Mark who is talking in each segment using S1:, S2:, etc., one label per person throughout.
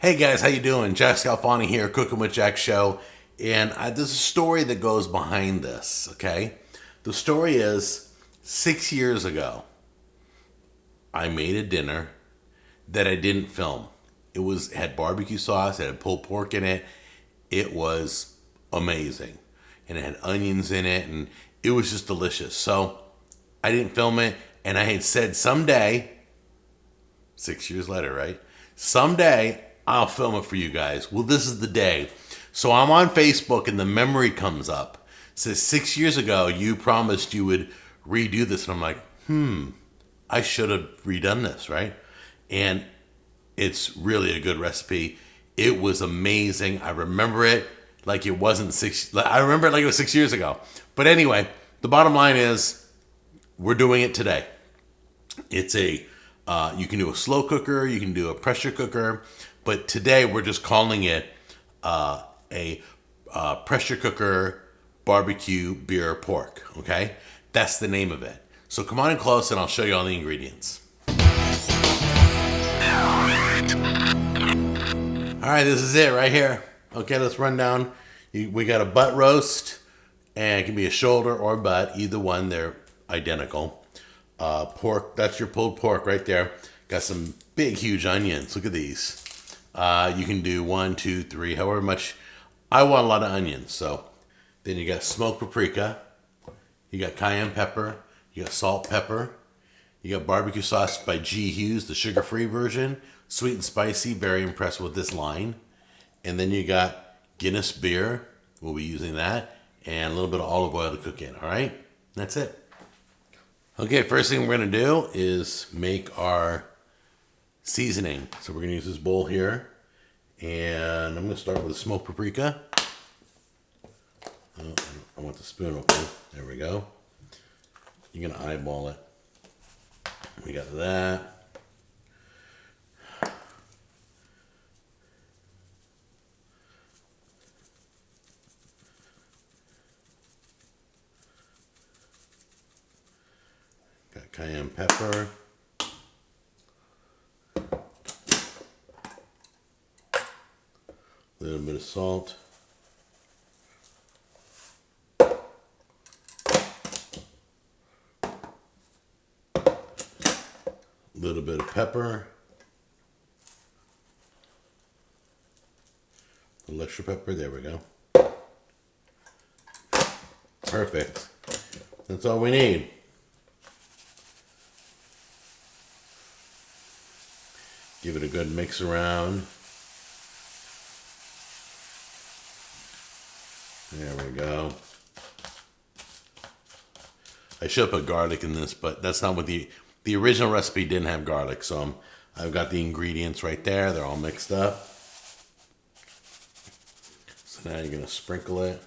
S1: Hey guys, how you doing? Jack Scalfani here, Cooking with Jack Show. And there's a story that goes behind this, okay? The story is 6 years ago, I made a dinner that I didn't film. It had barbecue sauce, it had pulled pork in it. It was amazing. And it had onions in it, and it was just delicious. So I didn't film it, and I had said someday, 6 years later, right? Someday I'll film it for you guys. Well, this is the day. So I'm on Facebook and the memory comes up. It says 6 years ago you promised you would redo this. And I'm like, I should have redone this, right? And it's really a good recipe. It was amazing. I remember it like it wasn't I remember it like it was 6 years ago. But anyway, the bottom line is we're doing it today. It's you can do a slow cooker, you can do a pressure cooker, but today we're just calling it a pressure cooker barbecue beer pork, okay? That's the name of it. So come on in close and I'll show you all the ingredients. All right, this is it right here. Okay, let's run down. We got a butt roast, and it can be a shoulder or butt, either one, they're identical. Pork, that's your pulled pork right there. Got some big, huge onions. Look at these. You can do 1, 2, 3, however much. I want a lot of onions. So then you got smoked paprika. You got cayenne pepper. You got salt, pepper. You got barbecue sauce by G. Hughes, the sugar-free version. Sweet and spicy. Very impressed with this line. And then you got Guinness beer. We'll be using that. And a little bit of olive oil to cook in. All right? That's it. Okay, first thing we're going to do is make our seasoning. So we're going to use this bowl here. And I'm going to start with the smoked paprika. Oh, I want the spoon open. There we go. You're going to eyeball it. We got that. Got cayenne pepper. A little bit of salt. A little bit of pepper. A little extra pepper. There we go. Perfect. That's all we need. Give it a good mix around. There we go. I should put garlic in this, but that's not what the original recipe didn't have garlic. So I've got the ingredients right there. They're all mixed up. So now you're going to sprinkle it.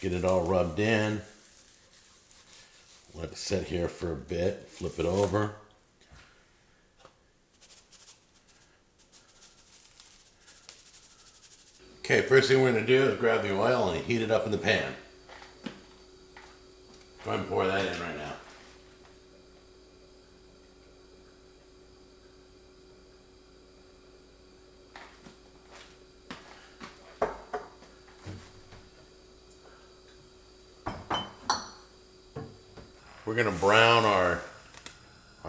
S1: Get it all rubbed in. Let it sit here for a bit. Flip it over. Okay, first thing we're going to do is grab the oil and heat it up in the pan. Go ahead and pour that in right now. We're going to brown our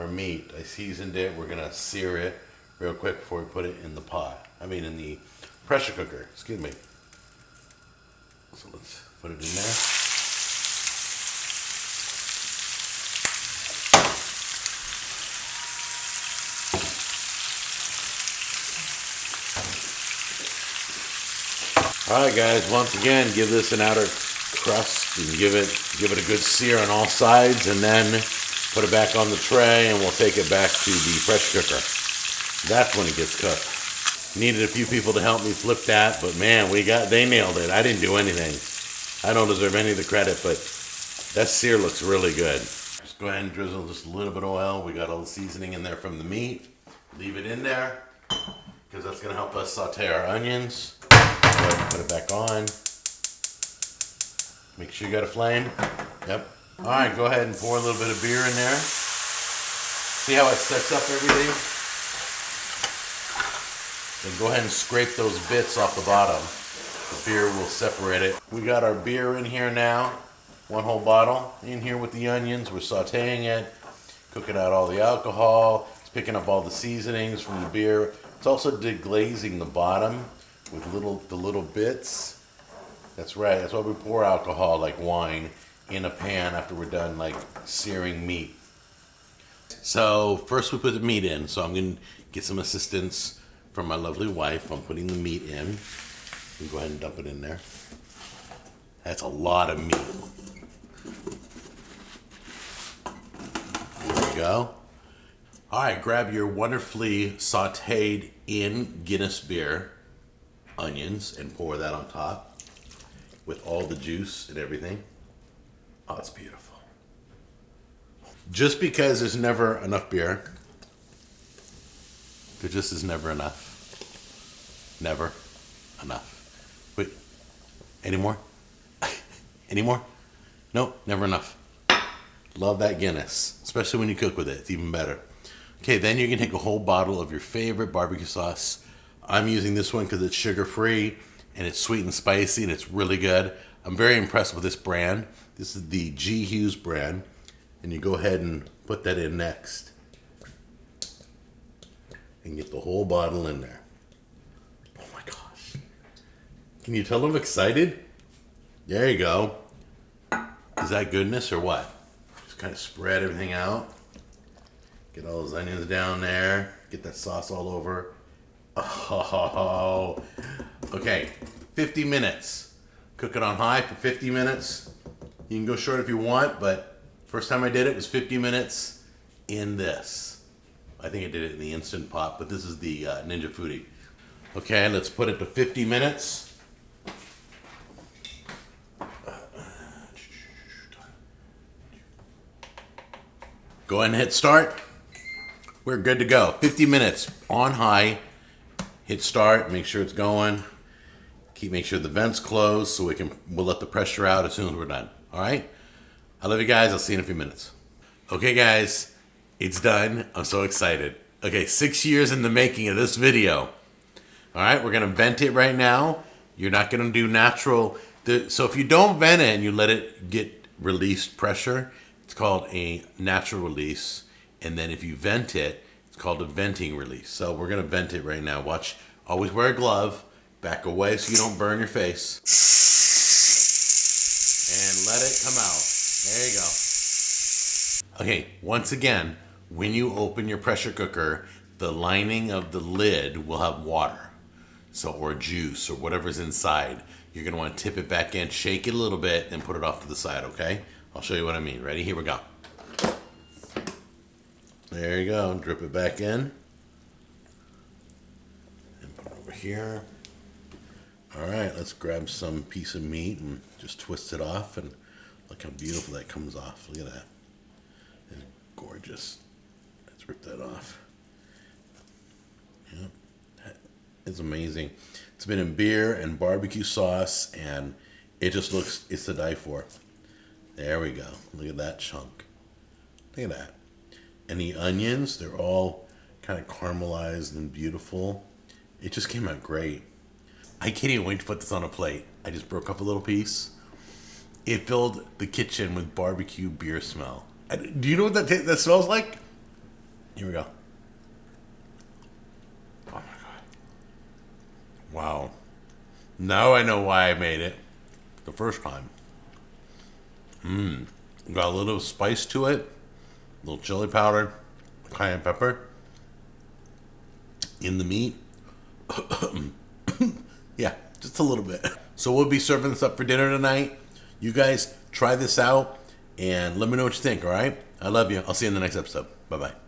S1: meat. I seasoned it. We're going to sear it real quick before we put it in the pot. I mean in the pressure cooker, excuse me. So let's put it in there. All right, guys, once again, give this an outer crust and give it a good sear on all sides, and then put it back on the tray, and we'll take it back to the pressure cooker. That's when it gets cooked. Needed a few people to help me flip that, but man, they nailed it. I didn't do anything. I don't deserve any of the credit, but that sear looks really good. Just go ahead and drizzle just a little bit of oil. We got a little seasoning in there from the meat. Leave it in there, because that's gonna help us saute our onions. Go ahead and put it back on. Make sure you got a flame. Yep. All right, go ahead and pour a little bit of beer in there. See how it sets up everything? Then go ahead and scrape those bits off the bottom. The beer will separate it. We got our beer in here now. One whole bottle in here with the onions. We're sauteing it, cooking out all the alcohol. It's picking up all the seasonings from the beer. It's also deglazing the bottom with the little bits. That's right. That's why we pour alcohol like wine in a pan after we're done like searing meat. So first we put the meat in. So I'm going to get some assistance from my lovely wife on putting the meat in. You go ahead and dump it in there. That's a lot of meat. There we go. All right, grab your wonderfully sauteed in Guinness beer, onions, and pour that on top with all the juice and everything. Oh, it's beautiful. Just because there's never enough beer, there just is never enough. Never enough. Wait, any more? Any more? Nope, never enough. Love that Guinness, especially when you cook with it. It's even better. Okay, then you can take a whole bottle of your favorite barbecue sauce. I'm using this one because it's sugar-free and it's sweet and spicy and it's really good. I'm very impressed with this brand. This is the G. Hughes brand. And you go ahead and put that in next. And get the whole bottle in there. Oh my gosh. Can you tell I'm excited? There you go. Is that goodness or what? Just kind of spread everything out. Get all those onions down there. Get that sauce all over. Oh, okay. 50 minutes. Cook it on high for 50 minutes. You can go short if you want, but first time I did it was 50 minutes in this. I think I did it in the Instant Pot, but this is the Ninja Foodie. Okay, let's put it to 50 minutes. Go ahead and hit start. We're good to go. 50 minutes on high. Hit start, make sure it's going. Make sure the vent's closed so we'll let the pressure out as soon as we're done. All right? I love you guys. I'll see you in a few minutes. Okay, guys, it's done. I'm so excited. Okay, 6 years in the making of this video. All right, we're going to vent it right now. You're not going to do natural. So if you don't vent it and you let it get released pressure, it's called a natural release. And then if you vent it, it's called a venting release. So we're going to vent it right now. Watch. Always wear a glove. Back away so you don't burn your face. And let it come out. There you go. Okay, once again, when you open your pressure cooker, the lining of the lid will have water. So, or juice, or whatever's inside. You're going to want to tip it back in, shake it a little bit, and put it off to the side, okay? I'll show you what I mean. Ready? Here we go. There you go. Drip it back in. And put it over here. All right, let's grab some piece of meat and just twist it off, and look how beautiful that comes off. Look at that. It's gorgeous. Let's rip that off. Yeah, it's amazing. It's been in beer and barbecue sauce, and it just looks, it's to die for. There we go. Look at that chunk. Look at that. And the onions, they're all kind of caramelized and beautiful. It just came out great. I can't even wait to put this on a plate. I just broke up a little piece. It filled the kitchen with barbecue beer smell. Do you know what that smells like? Here we go. Oh my God. Wow. Now I know why I made it the first time. Got a little spice to it. A little chili powder. Cayenne pepper. In the meat. Yeah, just a little bit. So we'll be serving this up for dinner tonight. You guys try this out and let me know what you think, all right? I love you. I'll see you in the next episode. Bye-bye.